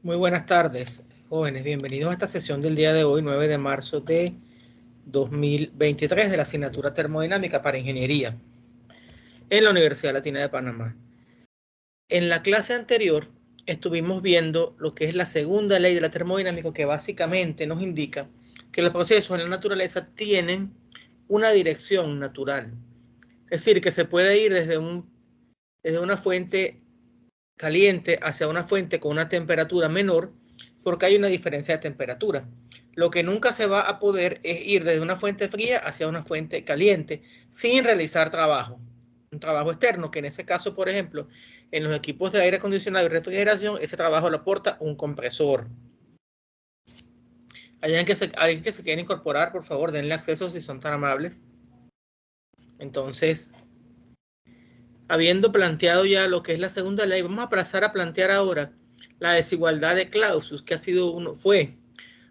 Muy buenas tardes, jóvenes. Bienvenidos a esta sesión del día de hoy, 9 de marzo de 2023, de la asignatura Termodinámica para Ingeniería en la Universidad Latina de Panamá. En la clase anterior estuvimos viendo lo que es la segunda ley de la termodinámica, que básicamente nos indica que los procesos en la naturaleza tienen una dirección natural. Es decir, que se puede ir desde una fuente caliente hacia una fuente con una temperatura menor, porque hay una diferencia de temperatura. Lo que nunca se va a poder es ir desde una fuente fría hacia una fuente caliente sin realizar un trabajo externo, que en ese caso, por ejemplo, en los equipos de aire acondicionado y refrigeración, ese trabajo lo aporta un compresor. Alguien que se quiera incorporar, por favor, denle acceso si son tan amables. Entonces, habiendo planteado ya lo que es la segunda ley, vamos a pasar a plantear ahora la desigualdad de Clausius, que fue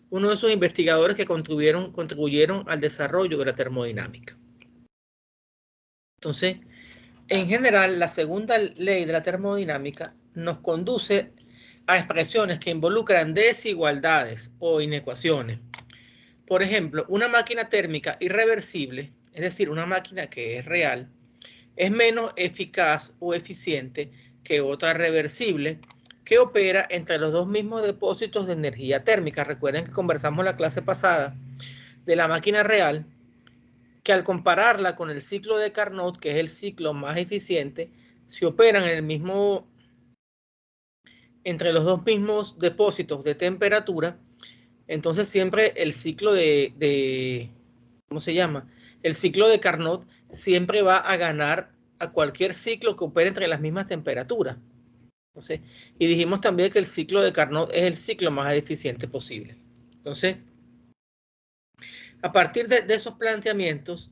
uno de esos investigadores que contribuyeron al desarrollo de la termodinámica. Entonces, en general, la segunda ley de la termodinámica nos conduce a expresiones que involucran desigualdades o inecuaciones. Por ejemplo, una máquina térmica irreversible, es decir, una máquina que es real, es menos eficaz o eficiente que otra reversible que opera entre los dos mismos depósitos de energía térmica. Recuerden que conversamos la clase pasada de la máquina real, que al compararla con el ciclo de Carnot, que es el ciclo más eficiente, si operan entre los dos mismos depósitos de temperatura, entonces siempre el ciclo ¿cómo se llama? El ciclo de Carnot siempre va a ganar a cualquier ciclo que opere entre las mismas temperaturas. Entonces, y dijimos también que el ciclo de Carnot es el ciclo más eficiente posible. Entonces, a partir de esos planteamientos,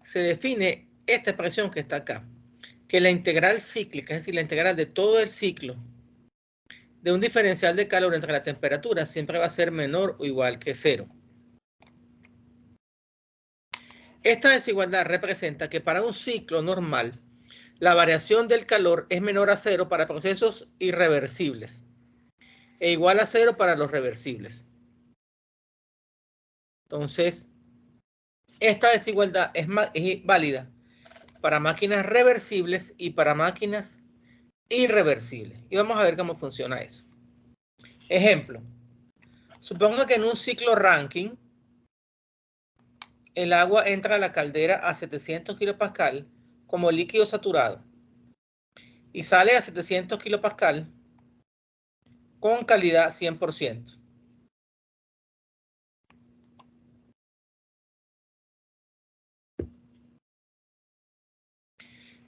se define esta expresión que está acá, que la integral cíclica, es decir, la integral de todo el ciclo de un diferencial de calor entre la temperatura siempre va a ser menor o igual que 0. Esta desigualdad representa que para un ciclo normal, la variación del calor es menor a 0 para procesos irreversibles e igual a 0 para los reversibles. Entonces, esta desigualdad es válida para máquinas reversibles y para máquinas irreversibles. Y vamos a ver cómo funciona eso. Ejemplo, supongo que en un ciclo Rankine, el agua entra a la caldera a 700 kPa como líquido saturado y sale a 700 kPa con calidad 100%.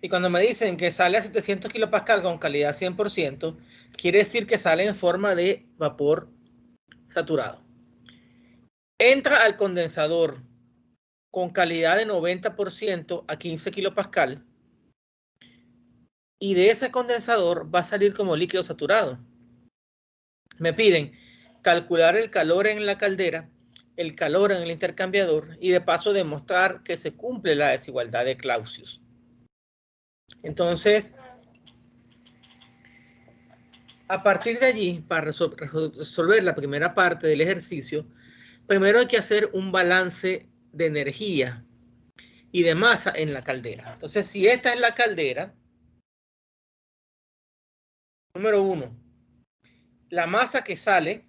Y cuando me dicen que sale a 700 kPa con calidad 100%, quiere decir que sale en forma de vapor saturado. Entra al condensador con calidad de 90% a 15 kPa y de ese condensador va a salir como líquido saturado. Me piden calcular el calor en la caldera, el calor en el intercambiador y de paso demostrar que se cumple la desigualdad de Clausius. Entonces, a partir de allí, para resolver la primera parte del ejercicio, primero hay que hacer un balance de energía y de masa en la caldera. Entonces, si esta es la caldera, número 1, la masa que sale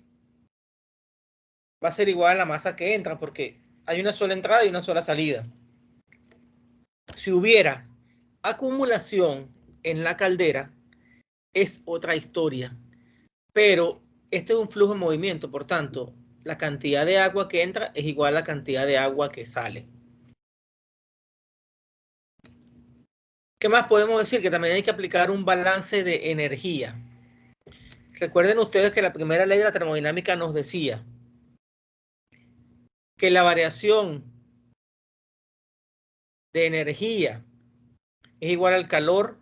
va a ser igual a la masa que entra, porque hay una sola entrada y una sola salida. Si hubiera acumulación en la caldera, es otra historia. Pero este es un flujo en movimiento, por tanto, la cantidad de agua que entra es igual a la cantidad de agua que sale. ¿Qué más podemos decir? Que también hay que aplicar un balance de energía. Recuerden ustedes que la primera ley de la termodinámica nos decía que la variación de energía es igual al calor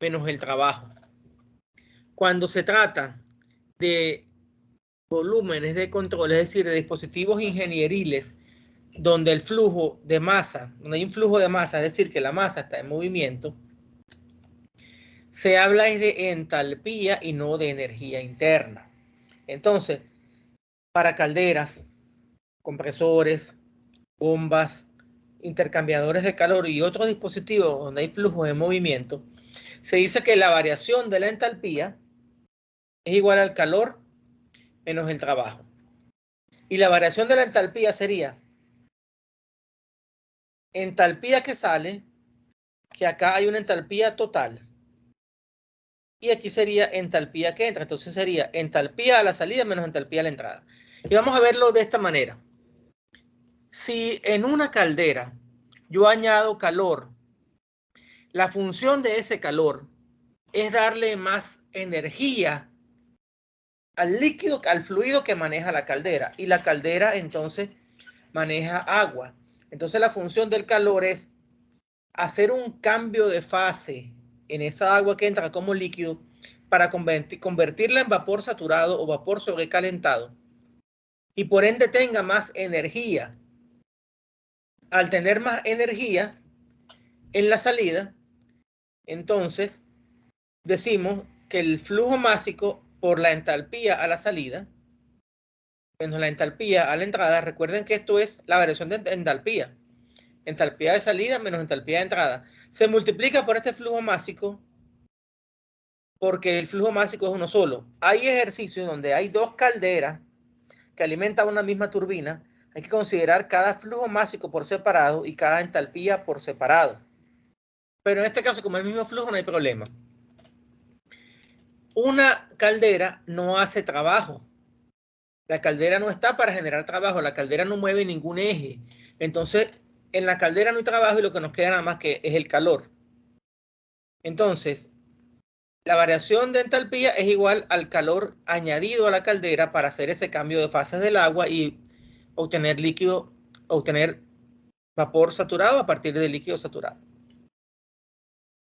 menos el trabajo. Cuando se trata de volúmenes de control, es decir, de dispositivos ingenieriles donde el flujo de masa, donde hay un flujo de masa, es decir, que la masa está en movimiento, Se habla es de entalpía y no de energía interna. Entonces, para calderas, compresores, bombas, intercambiadores de calor y otros dispositivos donde hay flujos de movimiento, se dice que la variación de la entalpía es igual al calor menos el trabajo. Y la variación de la entalpía sería entalpía que sale, que acá hay una entalpía total. Y aquí sería entalpía que entra. Entonces sería entalpía a la salida menos entalpía a la entrada. Y vamos a verlo de esta manera. Si en una caldera yo añado calor, la función de ese calor es darle más energía al líquido, al fluido que maneja la caldera. Y la caldera entonces maneja agua. Entonces la función del calor es hacer un cambio de fase en esa agua que entra como líquido para convertirla en vapor saturado o vapor sobrecalentado y por ende tenga más energía. Al tener más energía en la salida, entonces decimos que el flujo másico por la entalpía a la salida menos la entalpía a la entrada, recuerden que esto es la variación de entalpía. Entalpía de salida menos entalpía de entrada. Se multiplica por este flujo másico porque el flujo másico es uno solo. Hay ejercicios donde hay dos calderas que alimentan una misma turbina. Hay que considerar cada flujo másico por separado y cada entalpía por separado. Pero en este caso, como es el mismo flujo, no hay problema. Una caldera no hace trabajo. La caldera no está para generar trabajo. La caldera no mueve ningún eje. Entonces, en la caldera no hay trabajo y lo que nos queda nada más que es el calor. Entonces, la variación de entalpía es igual al calor añadido a la caldera para hacer ese cambio de fases del agua y obtener líquido, obtener vapor saturado a partir del líquido saturado.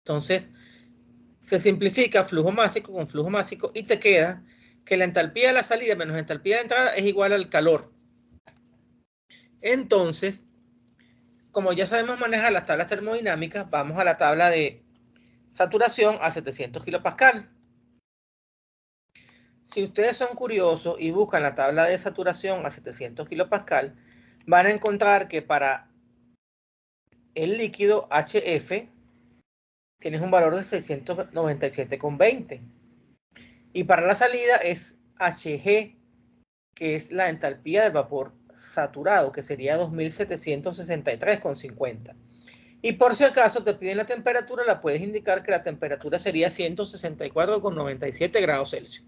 Entonces, se simplifica flujo másico con flujo másico y te queda que la entalpía de la salida menos la entalpía de entrada es igual al calor. Entonces, como ya sabemos manejar las tablas termodinámicas, vamos a la tabla de saturación a 700 kilopascal. Si ustedes son curiosos y buscan la tabla de saturación a 700 kilopascal, van a encontrar que para el líquido HF tienes un valor de 697,20. Y para la salida es HG, que es la entalpía del vapor saturado, que sería 2763,50. Y por si acaso te piden la temperatura, la puedes indicar que la temperatura sería 164,97 grados Celsius.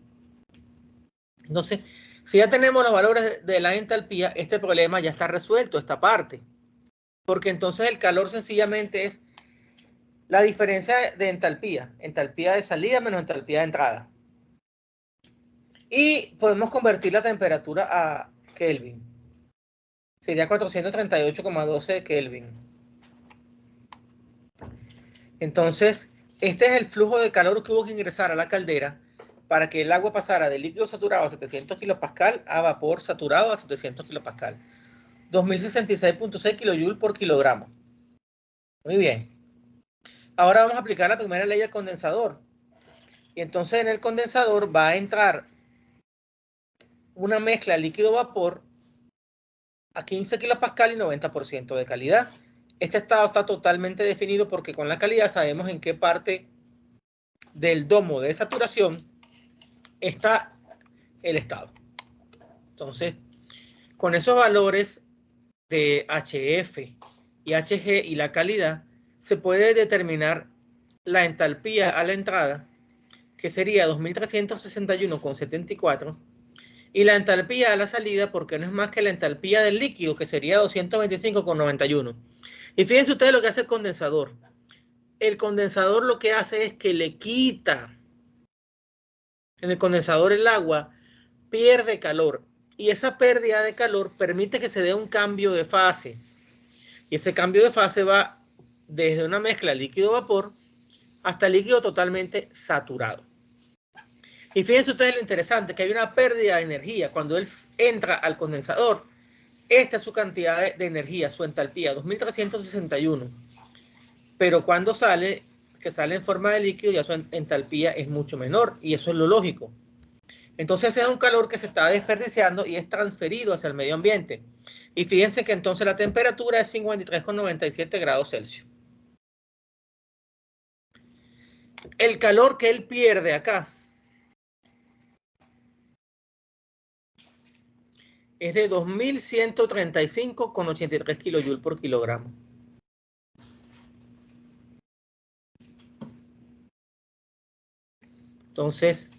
Entonces, si ya tenemos los valores de la entalpía, este problema ya está resuelto, esta parte. Porque entonces el calor sencillamente es la diferencia de entalpía. Entalpía de salida menos entalpía de entrada. Y podemos convertir la temperatura a Kelvin. Sería 438,12 Kelvin. Entonces, este es el flujo de calor que hubo que ingresar a la caldera para que el agua pasara de líquido saturado a 700 kilopascal a vapor saturado a 700 kilopascal. 2066,6 kilojoules por kilogramo. Muy bien. Ahora vamos a aplicar la primera ley del condensador. Y entonces en el condensador va a entrar una mezcla líquido-vapor a 15 kilopascal y 90% de calidad. Este estado está totalmente definido porque con la calidad sabemos en qué parte del domo de saturación está el estado. Entonces, con esos valores de HF y HG y la calidad, se puede determinar la entalpía a la entrada, que sería 2361,74, y la entalpía a la salida, porque no es más que la entalpía del líquido, que sería 225,91. Y fíjense ustedes lo que hace el condensador. El condensador lo que hace es que le quita. En el condensador el agua pierde calor y esa pérdida de calor permite que se dé un cambio de fase. Y ese cambio de fase va desde una mezcla líquido-vapor hasta líquido totalmente saturado. Y fíjense ustedes lo interesante, que hay una pérdida de energía. Cuando él entra al condensador, esta es su cantidad de energía, su entalpía, 2361. Pero cuando sale, que sale en forma de líquido, ya su entalpía es mucho menor, y eso es lo lógico. Entonces es un calor que se está desperdiciando y es transferido hacia el medio ambiente. Y fíjense que entonces la temperatura es 53,97 grados Celsius. El calor que él pierde acá es de 2135,83 kilojoules por kilogramo. Entonces,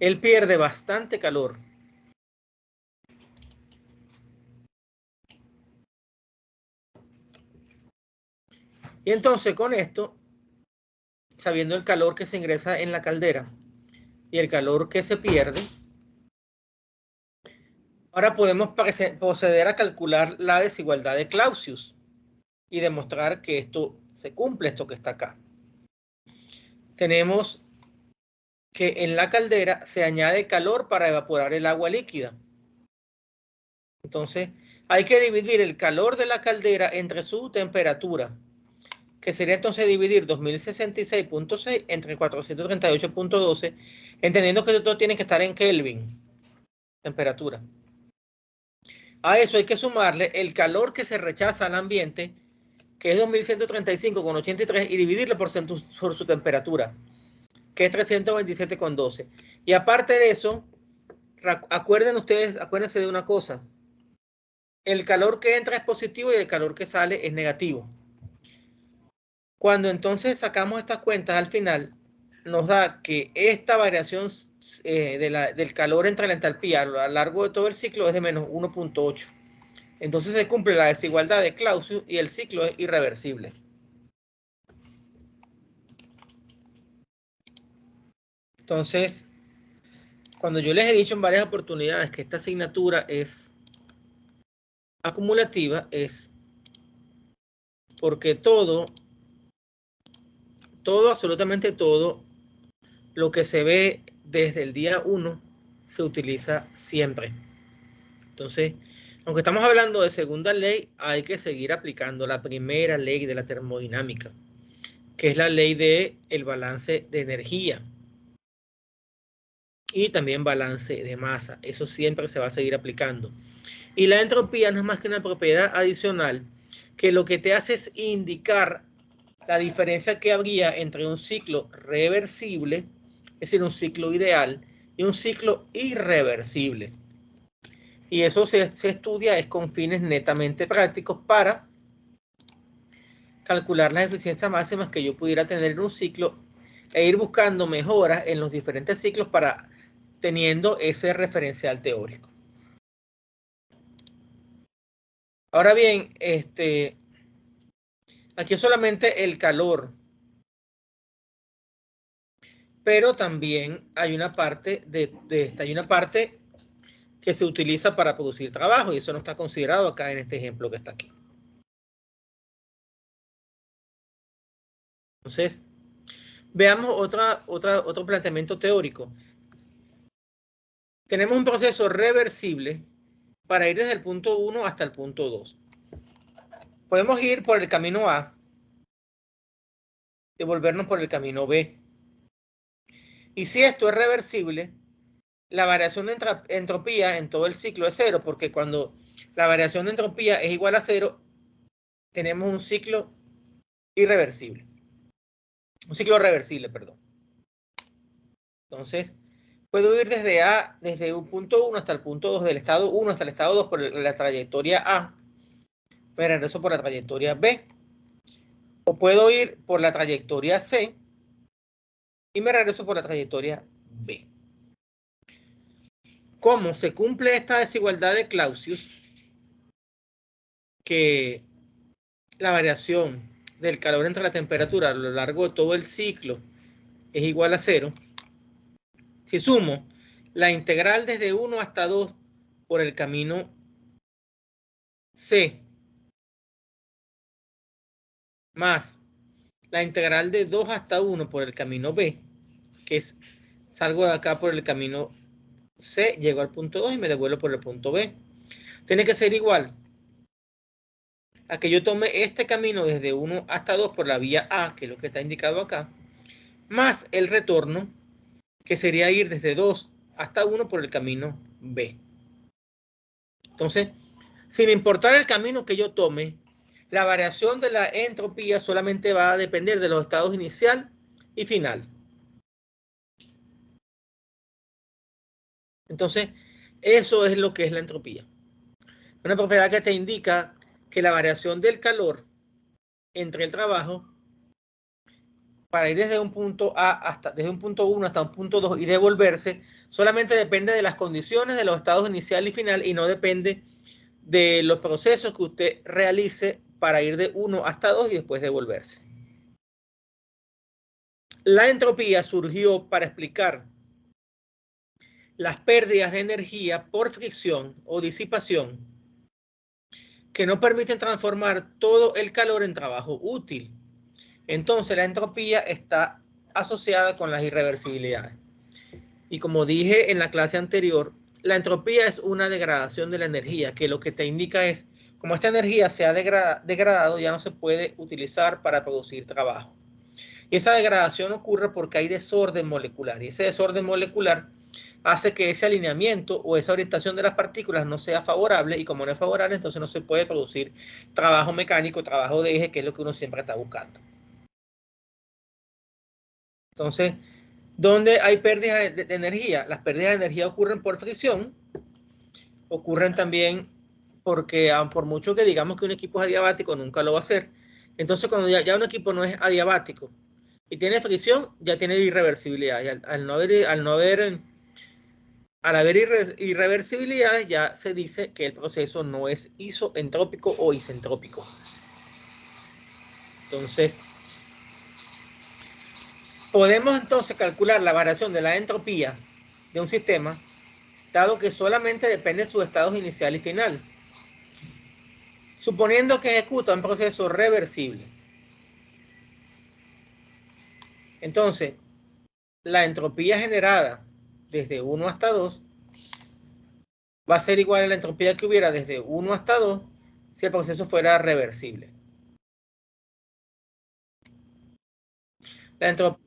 él pierde bastante calor. Y entonces con esto, sabiendo el calor que se ingresa en la caldera y el calor que se pierde, ahora podemos proceder a calcular la desigualdad de Clausius y demostrar que esto se cumple, esto que está acá. Tenemos que en la caldera se añade calor para evaporar el agua líquida. Entonces, hay que dividir el calor de la caldera entre su temperatura, que sería entonces dividir 2066.6 entre 438.12, entendiendo que esto tiene que estar en Kelvin, temperatura. A eso hay que sumarle el calor que se rechaza al ambiente, que es 2135,83, y dividirlo por su temperatura, que es 327,12. Y aparte de eso, acuérdense de una cosa. El calor que entra es positivo y el calor que sale es negativo. Cuando entonces sacamos estas cuentas al final, nos da que esta variación del calor entre la entalpía a lo largo de todo el ciclo es de menos 1.8. Entonces se cumple la desigualdad de Clausius y el ciclo es irreversible. Entonces, cuando yo les he dicho en varias oportunidades que esta asignatura es acumulativa, es porque absolutamente todo, lo que se ve desde el día 1 se utiliza siempre. Entonces, aunque estamos hablando de segunda ley, hay que seguir aplicando la primera ley de la termodinámica, que es la ley del balance de energía y también balance de masa. Eso siempre se va a seguir aplicando. Y la entropía no es más que una propiedad adicional que lo que te hace es indicar la diferencia que habría entre un ciclo reversible, es decir, un ciclo ideal, y un ciclo irreversible. Y eso se estudia es con fines netamente prácticos para calcular las eficiencias máximas que yo pudiera tener en un ciclo e ir buscando mejoras en los diferentes ciclos para teniendo ese referencial teórico. Ahora bien, aquí es solamente el calor, pero también hay una parte hay una parte que se utiliza para producir trabajo y eso no está considerado acá en este ejemplo que está aquí. Entonces, veamos otro planteamiento teórico. Tenemos un proceso reversible para ir desde el punto 1 hasta el punto 2. Podemos ir por el camino A y volvernos por el camino B. Y si esto es reversible, la variación de entropía en todo el ciclo es cero, porque cuando la variación de entropía es igual a cero, tenemos un ciclo irreversible. Un ciclo reversible, perdón. Entonces, puedo ir desde un punto 1 hasta el punto 2, del estado 1 hasta el estado 2 por la trayectoria A. Me regreso por la trayectoria B. O puedo ir por la trayectoria C y me regreso por la trayectoria B. ¿Cómo se cumple esta desigualdad de Clausius? Que la variación del calor entre la temperatura a lo largo de todo el ciclo es igual a 0. Si sumo la integral desde 1 hasta 2 por el camino C más la integral de 2 hasta 1 por el camino B, que es, salgo de acá por el camino C, llego al punto 2 y me devuelvo por el punto B. Tiene que ser igual a que yo tome este camino desde 1 hasta 2 por la vía A, que es lo que está indicado acá, más el retorno, que sería ir desde 2 hasta 1 por el camino B. Entonces, sin importar el camino que yo tome, la variación de la entropía solamente va a depender de los estados inicial y final. Entonces, eso es lo que es la entropía. Una propiedad que te indica que la variación del calor entre el trabajo para ir desde un punto A hasta desde un punto 1 hasta un punto 2 y devolverse solamente depende de las condiciones de los estados inicial y final y no depende de los procesos que usted realice para ir de 1 hasta 2 y después devolverse. La entropía surgió para explicar las pérdidas de energía por fricción o disipación que no permiten transformar todo el calor en trabajo útil. Entonces, la entropía está asociada con las irreversibilidades. Y como dije en la clase anterior, la entropía es una degradación de la energía, que lo que te indica es, como esta energía se ha degradado, ya no se puede utilizar para producir trabajo. Y esa degradación ocurre porque hay desorden molecular. Y ese desorden molecular hace que ese alineamiento o esa orientación de las partículas no sea favorable. Y como no es favorable, entonces no se puede producir trabajo mecánico, trabajo de eje, que es lo que uno siempre está buscando. Entonces, ¿dónde hay pérdidas de energía? Las pérdidas de energía ocurren por fricción, ocurren también porque por mucho que digamos que un equipo es adiabático, nunca lo va a hacer. Entonces, cuando ya un equipo no es adiabático y tiene fricción, ya tiene irreversibilidad. Y al haber irreversibilidades, ya se dice que el proceso no es isoentrópico o isentrópico. Entonces, podemos entonces calcular la variación de la entropía de un sistema, dado que solamente depende de sus estados inicial y final, suponiendo que ejecuta un proceso reversible. Entonces, la entropía generada desde 1 hasta 2 va a ser igual a la entropía que hubiera desde 1 hasta 2 si el proceso fuera reversible. La entropía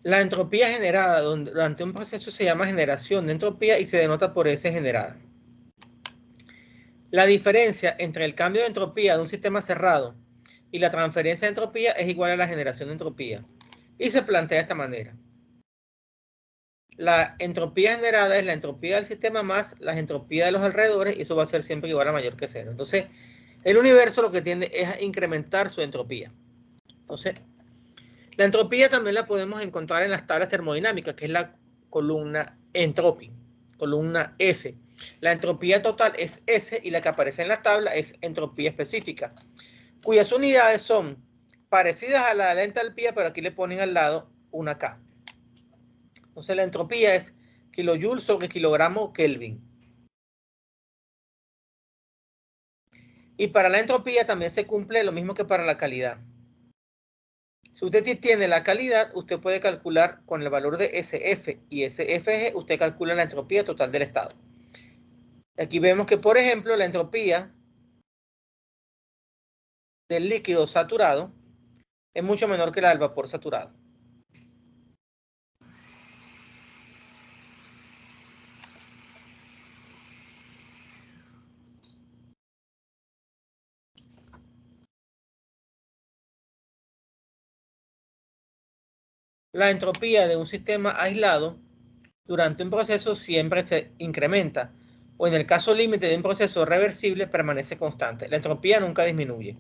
La entropía generada durante un proceso se llama generación de entropía y se denota por S generada. La diferencia entre el cambio de entropía de un sistema cerrado y la transferencia de entropía es igual a la generación de entropía. Y se plantea de esta manera. La entropía generada es la entropía del sistema más la entropía de los alrededores y eso va a ser siempre igual a mayor que cero. Entonces, el universo lo que tiende es a incrementar su entropía. Entonces, la entropía también la podemos encontrar en las tablas termodinámicas, que es la columna entropy, columna S. La entropía total es S y la que aparece en la tabla es entropía específica, cuyas unidades son parecidas a la de la entalpía, pero aquí le ponen al lado una K. Entonces la entropía es kilojoule sobre kilogramo Kelvin. Y para la entropía también se cumple lo mismo que para la calidad. Si usted tiene la calidad, usted puede calcular con el valor de SF y SFG, usted calcula la entropía total del estado. Aquí vemos que, por ejemplo, la entropía del líquido saturado es mucho menor que la del vapor saturado. La entropía de un sistema aislado durante un proceso siempre se incrementa, o en el caso límite de un proceso reversible permanece constante. La entropía nunca disminuye.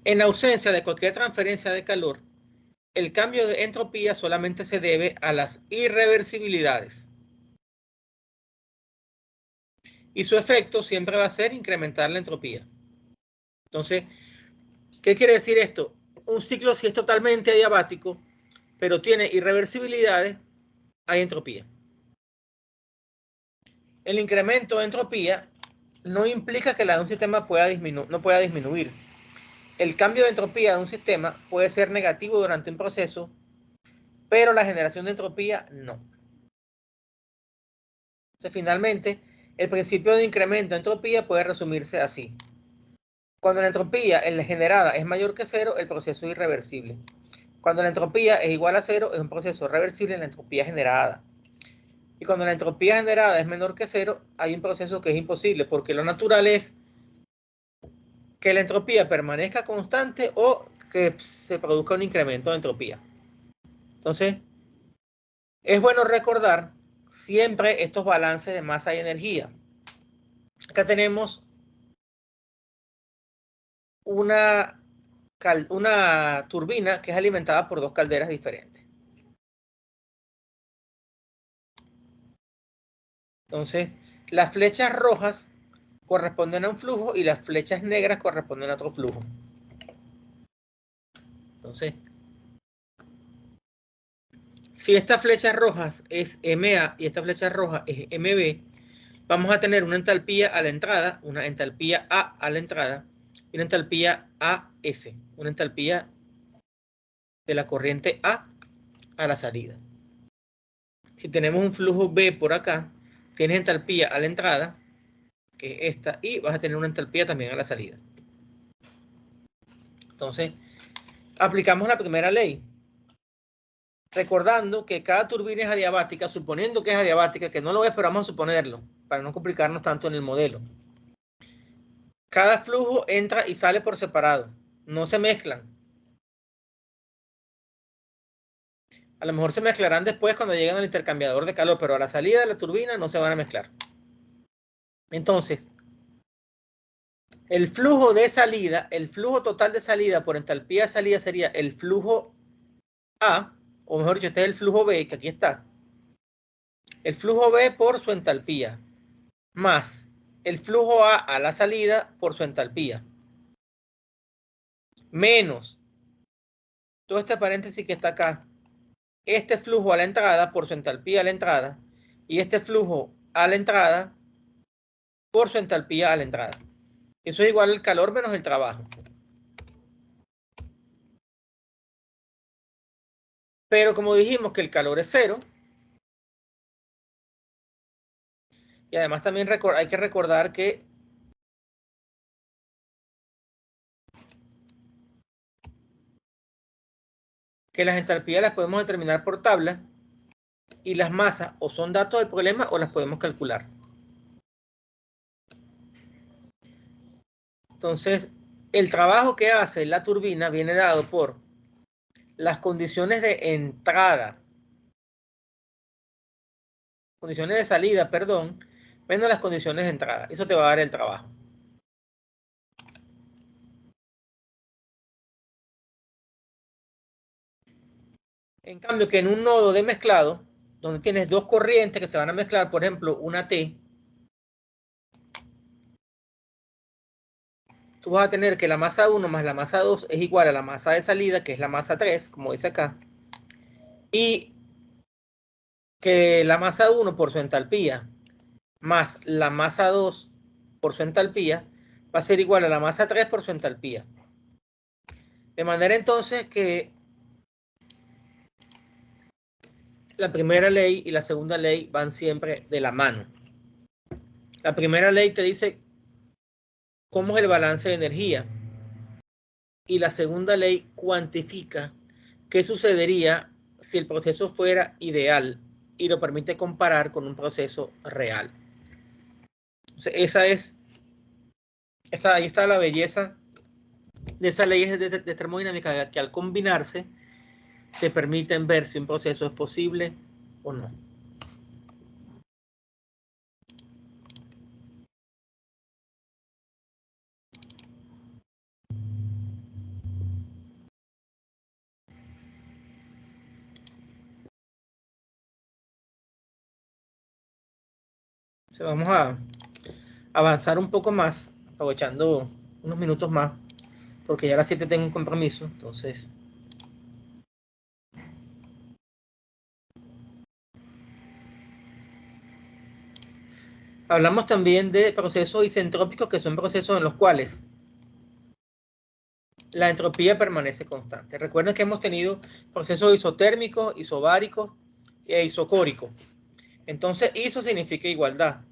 En ausencia de cualquier transferencia de calor, el cambio de entropía solamente se debe a las irreversibilidades. y su efecto siempre va a ser incrementar la entropía. Entonces, ¿qué quiere decir esto? Un ciclo, si es totalmente adiabático, pero tiene irreversibilidades, hay entropía. El incremento de entropía no implica que la de un sistema no pueda disminuir. El cambio de entropía de un sistema puede ser negativo durante un proceso, pero la generación de entropía no. Entonces, finalmente, el principio de incremento de entropía puede resumirse así. Cuando la entropía generada es mayor que cero, el proceso es irreversible. Cuando la entropía es igual a cero, es un proceso reversible en la entropía generada. Y cuando la entropía generada es menor que cero, hay un proceso que es imposible, porque lo natural es que la entropía permanezca constante o que se produzca un incremento de entropía. Entonces, es bueno recordar siempre estos balances de masa y energía. Acá tenemos una turbina que es alimentada por dos calderas diferentes. Entonces, las flechas rojas corresponden a un flujo y las flechas negras corresponden a otro flujo. Entonces, si estas flechas rojas es MA y esta flecha roja es MB, vamos a tener una entalpía a la entrada, una entalpía A a la entrada y una entalpía AS, una entalpía de la corriente A a la salida. Si tenemos un flujo B por acá, tienes entalpía a la entrada, que es esta, y vas a tener una entalpía también a la salida. Entonces, aplicamos la primera ley, recordando que cada turbina es adiabática, suponiendo que es adiabática, que no lo es, pero vamos a suponerlo, para no complicarnos tanto en el modelo. Cada flujo entra y sale por separado, no se mezclan. A lo mejor se mezclarán después cuando lleguen al intercambiador de calor, pero a la salida de la turbina no se van a mezclar. Entonces, el flujo de salida, el flujo total de salida por entalpía de salida sería el flujo A, o mejor dicho, este es el flujo B, que aquí está. El flujo B por su entalpía, más el flujo A la salida por su entalpía, menos todo este paréntesis que está acá, este flujo a la entrada por su entalpía a la entrada, y este flujo a la entrada por su entalpía a la entrada. Eso es igual al calor menos el trabajo. Pero como dijimos que el calor es cero, y además también hay que recordar que las entalpías las podemos determinar por tabla y las masas o son datos del problema o las podemos calcular. Entonces, el trabajo que hace la turbina viene dado por las condiciones de entrada, condiciones de salida, perdón, menos las condiciones de entrada. Eso te va a dar el trabajo. En cambio, que en un nodo de mezclado, donde tienes dos corrientes que se van a mezclar, por ejemplo, una T, tú vas a tener que la masa 1 más la masa 2 es igual a la masa de salida, que es la masa 3, como dice acá, y que la masa 1 por su entalpía más la masa 2 por su entalpía va a ser igual a la masa 3 por su entalpía. De manera entonces que la primera ley y la segunda ley van siempre de la mano. La primera ley te dice cómo es el balance de energía y la segunda ley cuantifica qué sucedería si el proceso fuera ideal y lo permite comparar con un proceso real. Entonces, ahí está la belleza de esas leyes de termodinámica que al combinarse te permiten ver si un proceso es posible o no. Entonces, vamos avanzar un poco más, aprovechando unos minutos más, porque ya a las 7 tengo un compromiso, entonces. Hablamos también de procesos isentrópicos, que son procesos en los cuales la entropía permanece constante. Recuerden que hemos tenido procesos isotérmicos, isobáricos e isocóricos. Entonces, iso significa igualdad.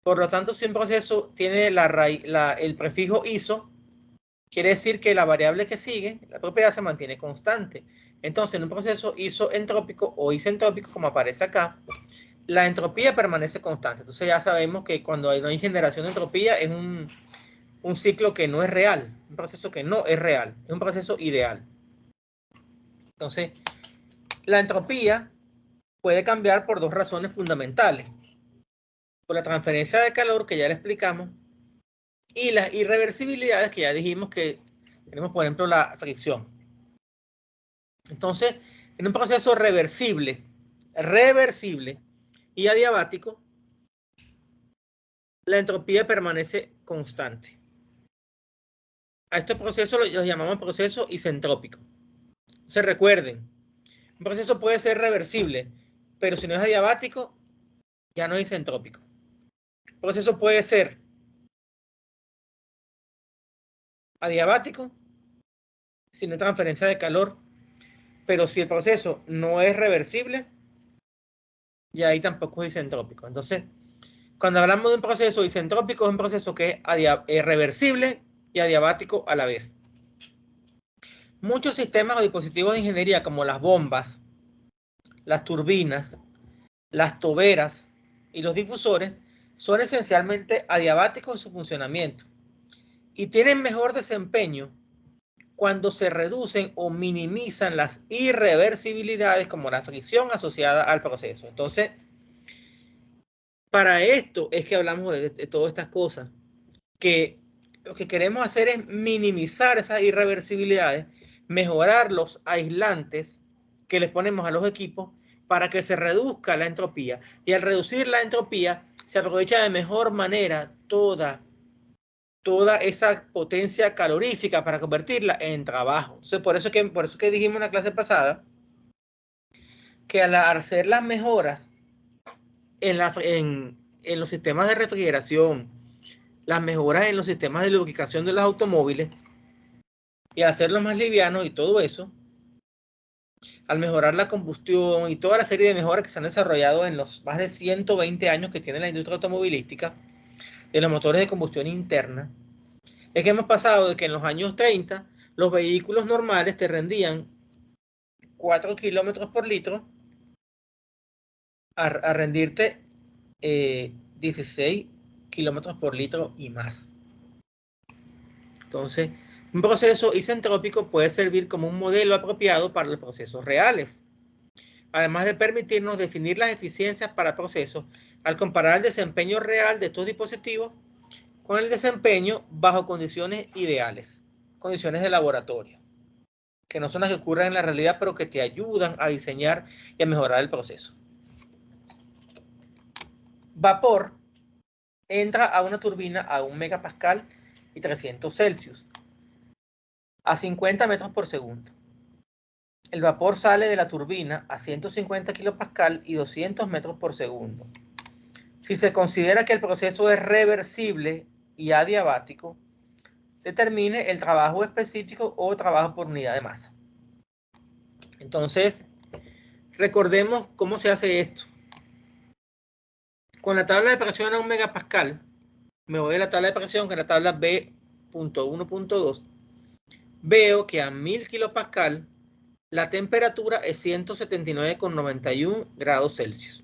Por lo tanto, si un proceso tiene el prefijo iso, quiere decir que la variable que sigue, la propiedad, se mantiene constante. Entonces, en un proceso isoentrópico o isentrópico, como aparece acá, la entropía permanece constante. Entonces ya sabemos que cuando no hay generación de entropía es un ciclo que no es real, un proceso que no es real, es un proceso ideal. Entonces, la entropía puede cambiar por dos razones fundamentales. Por la transferencia de calor, que ya le explicamos, y las irreversibilidades, que ya dijimos que tenemos, por ejemplo, la fricción. Entonces, en un proceso reversible y adiabático, la entropía permanece constante. A estos procesos los llamamos procesos isentrópicos. Entonces recuerden, un proceso puede ser reversible, pero si no es adiabático, ya no es isentrópico. Un proceso puede ser adiabático, si no hay transferencia de calor, pero si el proceso no es reversible, ya ahí tampoco es isentrópico. Entonces, cuando hablamos de un proceso isentrópico, es un proceso que es reversible y adiabático a la vez. Muchos sistemas o dispositivos de ingeniería, como las bombas, las turbinas, las toberas y los difusores, son esencialmente adiabáticos en su funcionamiento y tienen mejor desempeño cuando se reducen o minimizan las irreversibilidades, como la fricción asociada al proceso. Entonces, para esto es que hablamos de todas estas cosas, que lo que queremos hacer es minimizar esas irreversibilidades, mejorar los aislantes que les ponemos a los equipos para que se reduzca la entropía. Y al reducir la entropía, se aprovecha de mejor manera toda esa potencia calorífica para convertirla en trabajo. Entonces, por eso que dijimos en la clase pasada que al hacer las mejoras en los sistemas de refrigeración, las mejoras en los sistemas de lubricación de los automóviles y hacerlos más livianos y todo eso, al mejorar la combustión y toda la serie de mejoras que se han desarrollado en los más de 120 años que tiene la industria automovilística de los motores de combustión interna, es que hemos pasado de que en los años 30 los vehículos normales te rendían 4 kilómetros por litro a rendirte 16 kilómetros por litro y más. Entonces, un proceso isentrópico puede servir como un modelo apropiado para los procesos reales, además de permitirnos definir las eficiencias para procesos al comparar el desempeño real de estos dispositivos con el desempeño bajo condiciones ideales, condiciones de laboratorio, que no son las que ocurren en la realidad, pero que te ayudan a diseñar y a mejorar el proceso. Vapor entra a una turbina a 1 megapascal y 300 Celsius, a 50 metros por segundo. El vapor sale de la turbina a 150 kilopascal y 200 metros por segundo. Si se considera que el proceso es reversible y adiabático, determine el trabajo específico o trabajo por unidad de masa. Entonces, recordemos cómo se hace esto. Con la tabla de presión a 1 megapascal, me voy a la tabla de presión, que es la tabla B.1.2, veo que a 1000 kilopascal la temperatura es 179,91 grados Celsius.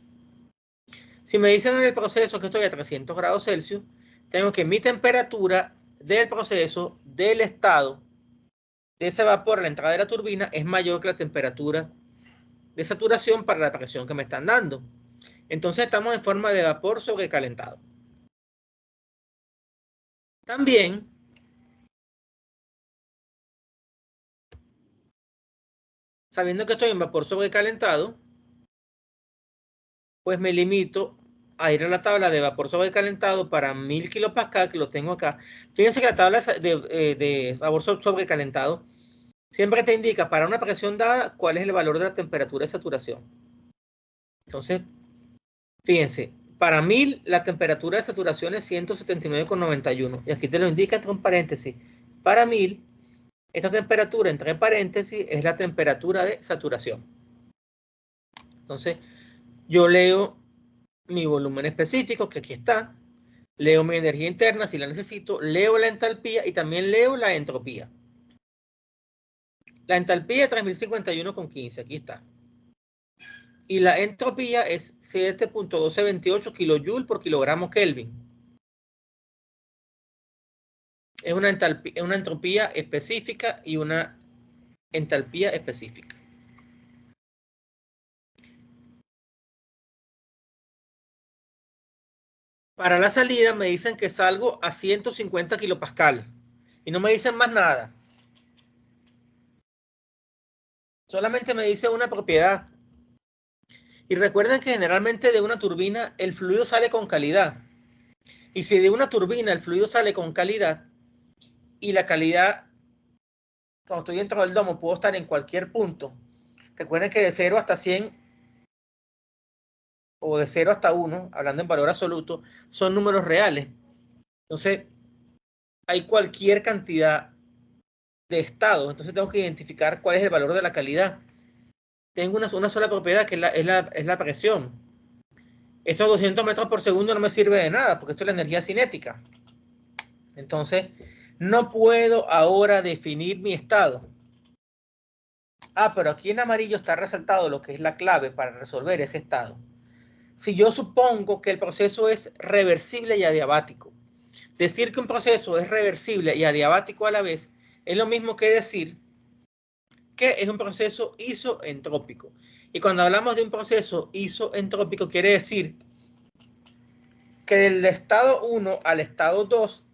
Si me dicen en el proceso que estoy a 300 grados Celsius, tengo que mi temperatura del proceso, del estado de ese vapor a la entrada de la turbina, es mayor que la temperatura de saturación para la presión que me están dando. Entonces estamos en forma de vapor sobrecalentado. También, sabiendo que estoy en vapor sobrecalentado, pues me limito a ir a la tabla de vapor sobrecalentado para 1000 kilopascal, que lo tengo acá. Fíjense que la tabla de vapor sobrecalentado siempre te indica para una presión dada cuál es el valor de la temperatura de saturación. Entonces, fíjense, para 1000 la temperatura de saturación es 179,91. Y aquí te lo indica entre un paréntesis. Para 1000, esta temperatura entre paréntesis es la temperatura de saturación. Entonces, yo leo mi volumen específico, que aquí está. Leo mi energía interna si la necesito. Leo la entalpía y también leo la entropía. La entalpía es 3051,15. Aquí está. Y la entropía es 7.1228 kilojoules por kilogramo Kelvin. Es una entropía específica y una entalpía específica. Para la salida me dicen que salgo a 150 kilopascal. Y no me dicen más nada. Solamente me dice una propiedad. Y recuerden que generalmente de una turbina el fluido sale con calidad. Y si de una turbina el fluido sale con calidad y la calidad, cuando estoy dentro del domo, puedo estar en cualquier punto. Recuerden que de 0 hasta 100 o de 0 hasta 1, hablando en valor absoluto, son números reales. Entonces, hay cualquier cantidad de estados. Entonces, tengo que identificar cuál es el valor de la calidad. Tengo una sola propiedad, que es la presión. Estos 200 metros por segundo no me sirve de nada, porque esto es la energía cinética. Entonces, no puedo ahora definir mi estado. Pero aquí en amarillo está resaltado lo que es la clave para resolver ese estado. Si yo supongo que el proceso es reversible y adiabático, decir que un proceso es reversible y adiabático a la vez es lo mismo que decir que es un proceso isoentrópico. Y cuando hablamos de un proceso isoentrópico quiere decir que del estado 1 al estado 2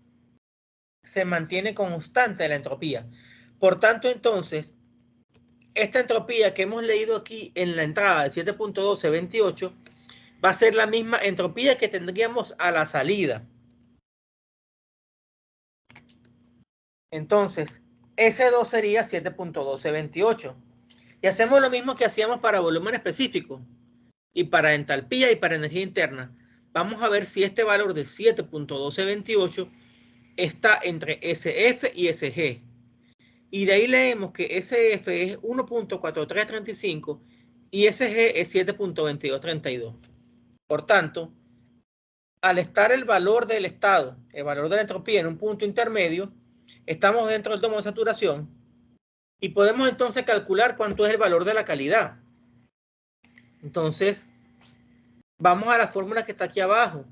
se mantiene constante la entropía. Por tanto, entonces, esta entropía que hemos leído aquí en la entrada de 7.1228 va a ser la misma entropía que tendríamos a la salida. Entonces, S2 sería 7.1228. Y hacemos lo mismo que hacíamos para volumen específico y para entalpía y para energía interna. Vamos a ver si este valor de 7.1228 está entre SF y SG. Y de ahí leemos que SF es 1.4335 y SG es 7.2232. Por tanto, al estar el valor del estado, el valor de la entropía en un punto intermedio, estamos dentro del domo de saturación y podemos entonces calcular cuánto es el valor de la calidad. Entonces, vamos a la fórmula que está aquí abajo.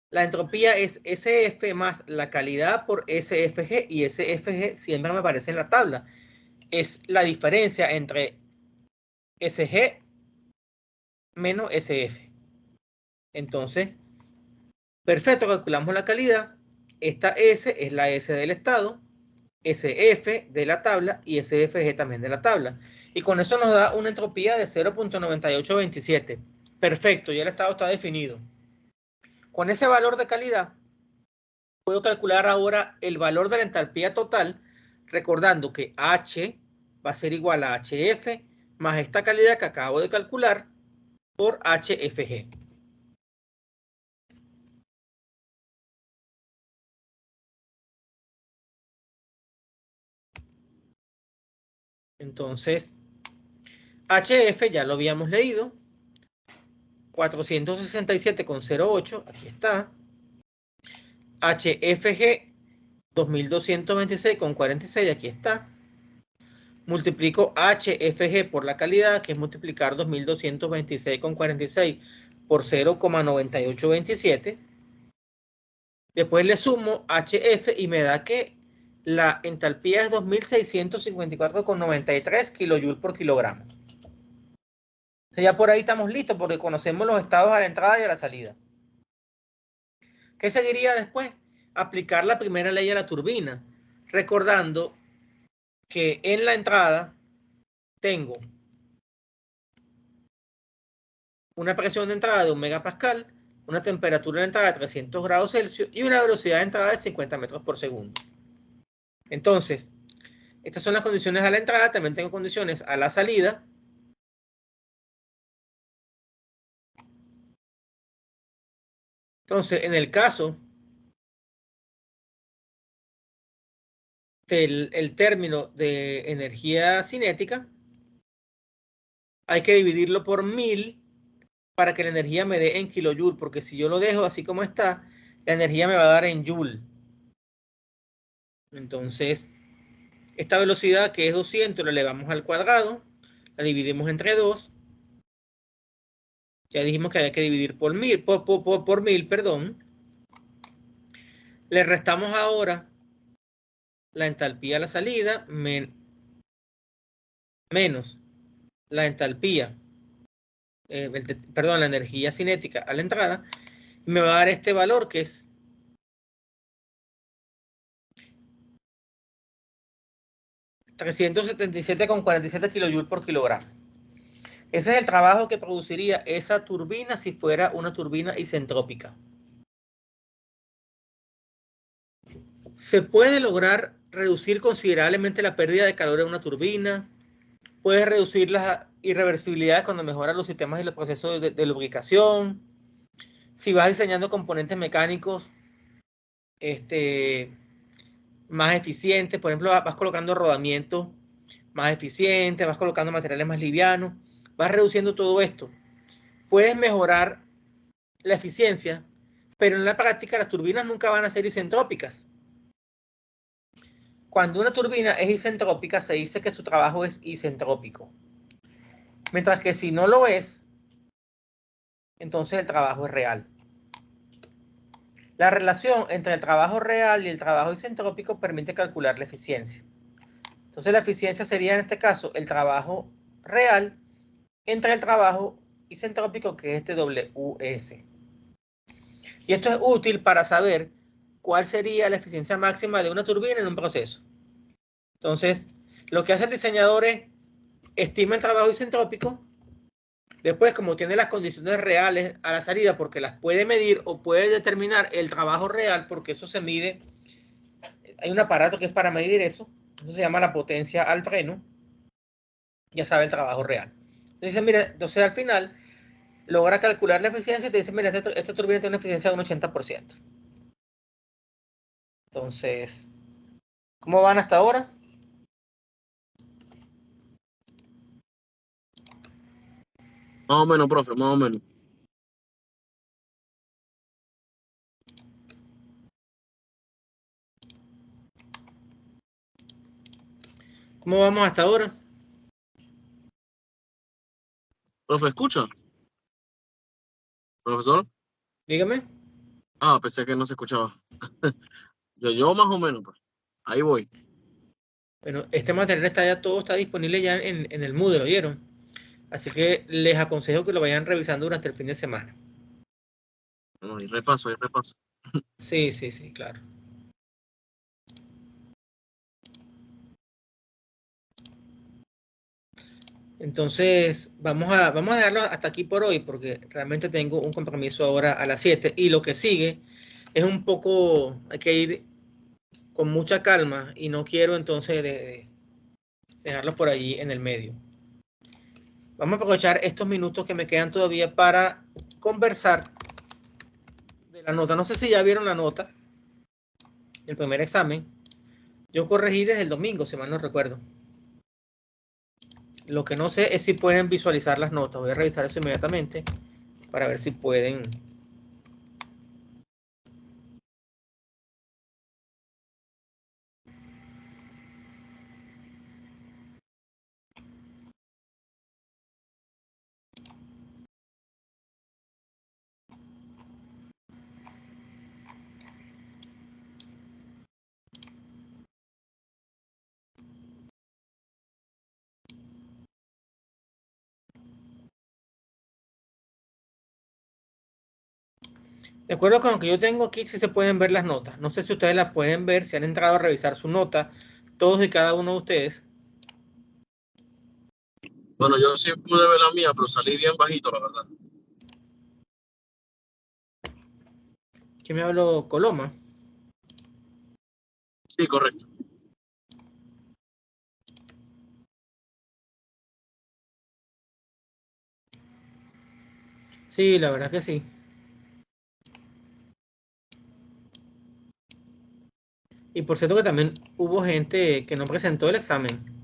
La entropía es SF más la calidad por SFG y SFG siempre me aparece en la tabla. Es la diferencia entre SG menos SF. Entonces, perfecto, calculamos la calidad. Esta S es la S del estado, SF de la tabla y SFG también de la tabla. Y con eso nos da una entropía de 0.9827. Perfecto, ya el estado está definido. Con ese valor de calidad, puedo calcular ahora el valor de la entalpía total, recordando que H va a ser igual a HF más esta calidad que acabo de calcular por HFG. Entonces, HF ya lo habíamos leído, 467,08, aquí está. HFG, 2226,46, aquí está. Multiplico HFG por la calidad, que es multiplicar 2226,46 por 0,9827. Después le sumo HF y me da que la entalpía es 2654,93 kilojoules por kilogramo. Ya por ahí estamos listos porque conocemos los estados a la entrada y a la salida. ¿Qué seguiría después? Aplicar la primera ley a la turbina, recordando que en la entrada tengo una presión de entrada de 1 megapascal, una temperatura de entrada de 300 grados Celsius y una velocidad de entrada de 50 metros por segundo. Entonces, estas son las condiciones a la entrada. También tengo condiciones a la salida. Entonces, en el caso del término de energía cinética, hay que dividirlo por 1000 para que la energía me dé en kilojoule, porque si yo lo dejo así como está, la energía me va a dar en joule. Entonces, esta velocidad que es 200 la elevamos al cuadrado, la dividimos entre 2. Ya dijimos que había que dividir por 1000, por 1000, perdón. Le restamos ahora la entalpía a la salida menos la entalpía, perdón, la energía cinética a la entrada. Y me va a dar este valor que es 377,47 kilojoules por kilogramo. Ese es el trabajo que produciría esa turbina si fuera una turbina isentrópica. Se puede lograr reducir considerablemente la pérdida de calor en una turbina. Puedes reducir las irreversibilidades cuando mejoras los sistemas y los procesos de lubricación. Si vas diseñando componentes mecánicos más eficientes, por ejemplo, vas colocando rodamientos más eficientes, vas colocando materiales más livianos, vas reduciendo todo esto. Puedes mejorar la eficiencia, pero en la práctica las turbinas nunca van a ser isentrópicas. Cuando una turbina es isentrópica, se dice que su trabajo es isentrópico. Mientras que si no lo es, entonces el trabajo es real. La relación entre el trabajo real y el trabajo isentrópico permite calcular la eficiencia. Entonces la eficiencia sería en este caso el trabajo real entre el trabajo isentrópico, que es este WS. Y esto es útil para saber cuál sería la eficiencia máxima de una turbina en un proceso. Entonces, lo que hace el diseñador es estima el trabajo isentrópico. Después, como tiene las condiciones reales a la salida, porque las puede medir o puede determinar el trabajo real, porque eso se mide. Hay un aparato que es para medir eso. Eso se llama la potencia al freno. Ya sabe el trabajo real. Dice, mira, entonces al final logra calcular la eficiencia y te dice, mira, esta turbina tiene una eficiencia de un 80%. Entonces, ¿cómo van hasta ahora? Más o menos, profe, más o menos. ¿Cómo vamos hasta ahora? Profe, ¿escucha? ¿Profesor? Dígame. Ah, pensé que no se escuchaba. Yo más o menos, pues. Ahí voy. Bueno, este material está ya, todo está disponible ya en el Moodle, ¿lo oyeron? Así que les aconsejo que lo vayan revisando durante el fin de semana. No, ahí repaso, ahí repaso. Sí, sí, sí, claro. Entonces, vamos a dejarlo hasta aquí por hoy, porque realmente tengo un compromiso ahora a las 7. Y lo que sigue es un poco, hay que ir con mucha calma y no quiero entonces dejarlos por allí en el medio. Vamos a aprovechar estos minutos que me quedan todavía para conversar de la nota. No sé si ya vieron la nota del primer examen. Yo corregí desde el domingo, si mal no recuerdo. Lo que no sé es si pueden visualizar las notas. Voy a revisar eso inmediatamente para ver si pueden. De acuerdo con lo que yo tengo aquí, sí se pueden ver las notas. No sé si ustedes las pueden ver, si han entrado a revisar su nota, todos y cada uno de ustedes. Bueno, yo sí pude ver la mía, pero salí bien bajito, la verdad. ¿Quién me habló? Coloma. Sí, correcto. Sí, la verdad que sí. Y por cierto que también hubo gente que no presentó el examen.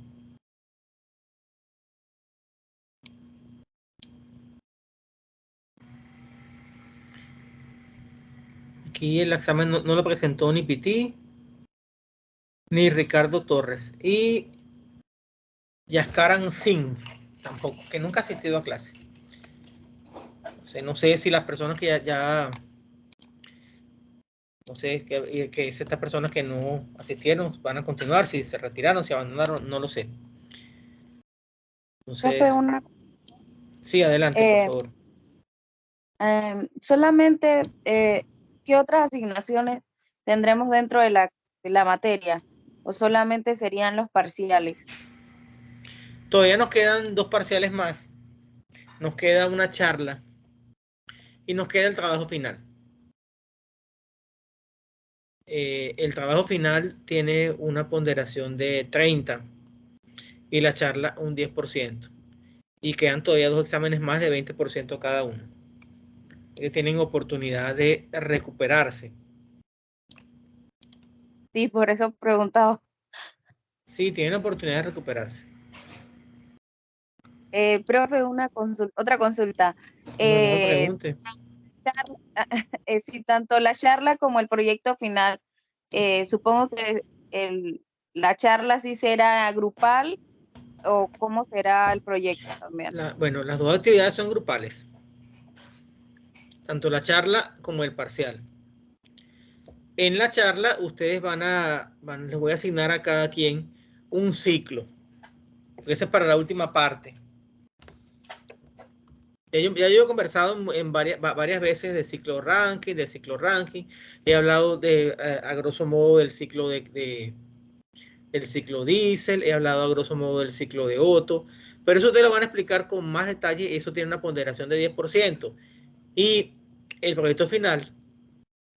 Aquí el examen no lo presentó ni Piti ni Ricardo Torres. Y Yaskaran Singh tampoco, que nunca ha asistido a clase. O sea, no sé si las personas que no sé, que estas personas que no asistieron van a continuar, si se retiraron, si abandonaron, no lo sé. Profe, Entonces, sí, adelante, por favor. solamente, ¿qué otras asignaciones tendremos dentro de la materia? ¿O solamente serían los parciales? Todavía nos quedan 2 parciales más. Nos queda una charla y nos queda el trabajo final. El trabajo final tiene una ponderación de 30 y la charla un 10%. Y quedan todavía 2 exámenes más de 20% cada uno. Que tienen oportunidad de recuperarse. Sí, por eso preguntaba. Sí, tienen oportunidad de recuperarse. Profe, otra consulta. No pregunte. Si tanto la charla como el proyecto final, supongo que la charla sí será grupal o cómo será el proyecto también. Bueno, las 2 actividades son grupales. Tanto la charla como el parcial. En la charla ustedes les voy a asignar a cada quien un ciclo. Porque ese es para la última parte. Ya yo he conversado en varias veces de ciclo ranking. He hablado a grosso modo del ciclo del ciclo diésel, he hablado a grosso modo del ciclo de Otto, pero eso te lo van a explicar con más detalle. Eso tiene una ponderación de 10%. Y el proyecto final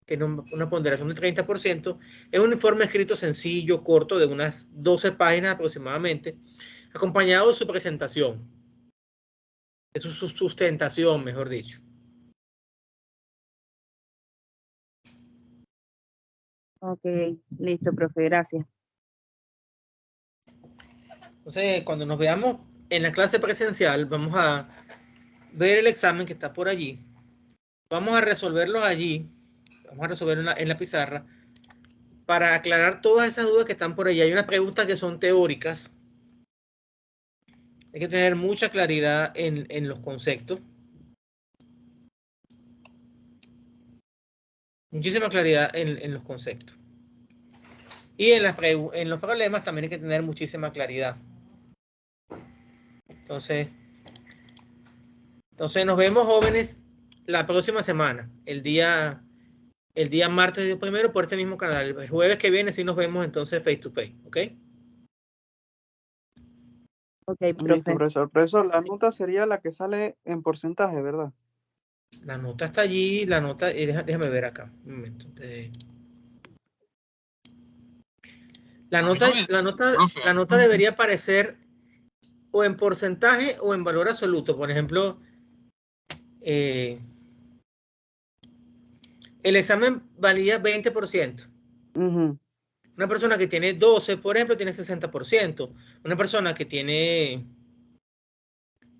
tiene una ponderación de 30%. Es un informe escrito sencillo, corto, de unas 12 páginas aproximadamente, acompañado de su presentación, de su sustentación, mejor dicho. Ok, listo, profe, gracias. Entonces, cuando nos veamos en la clase presencial, vamos a ver el examen que está por allí. Vamos a resolverlo allí. Vamos a resolverlo en la pizarra para aclarar todas esas dudas que están por allí. Hay unas preguntas que son teóricas. Hay que tener mucha claridad en los conceptos. Muchísima claridad en los conceptos. Y en los problemas también hay que tener muchísima claridad. Entonces nos vemos, jóvenes, la próxima semana, el día martes, Dios primero, por este mismo canal. El jueves que viene sí nos vemos entonces face to face, ¿ok? Ok, Listo, profe. profesor. Profesor, la nota sería la que sale en porcentaje, ¿verdad? La nota está allí, déjame ver acá, un momento. La nota debería aparecer o en porcentaje o en valor absoluto. Por ejemplo, el examen valía 20%. Una persona que tiene 12, por ejemplo, tiene 60%. Una persona que tiene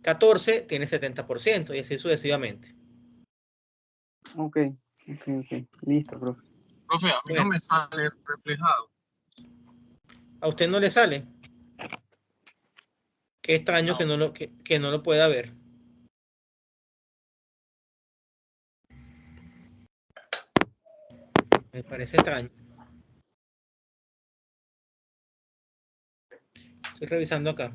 14 tiene 70% y así sucesivamente. Ok. Listo, profe. Profe, a mí no me sale reflejado. ¿A usted no le sale? Qué extraño No. que no lo pueda ver. Me parece extraño. Estoy revisando acá.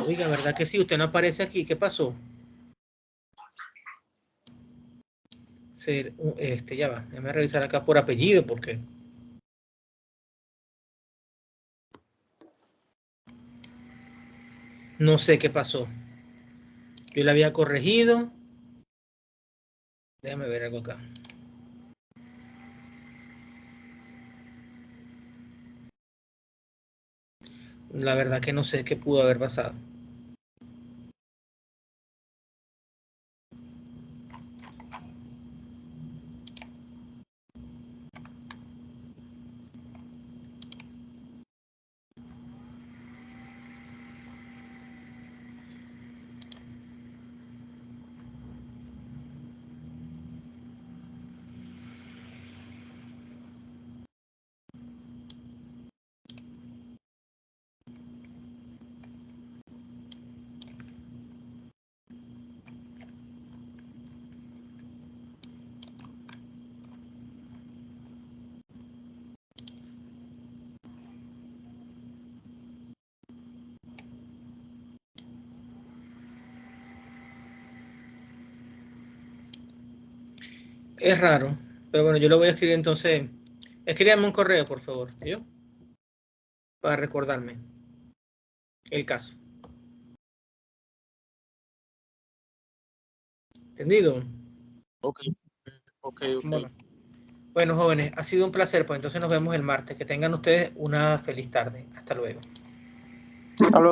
Oiga, ¿verdad que sí? Usted no aparece aquí. ¿Qué pasó? Ya va. Déjame revisar acá por apellido porque No sé qué pasó. Yo la había corregido. Déjame ver algo acá. La verdad que no sé qué pudo haber pasado. Es raro, pero bueno, yo lo voy a escribir entonces. Escríbame un correo, por favor, ¿yo? Para recordarme el caso. ¿Entendido? Ok, ok. Bueno, jóvenes, ha sido un placer, pues entonces nos vemos el martes. Que tengan ustedes una feliz tarde. Hasta luego. Hasta luego.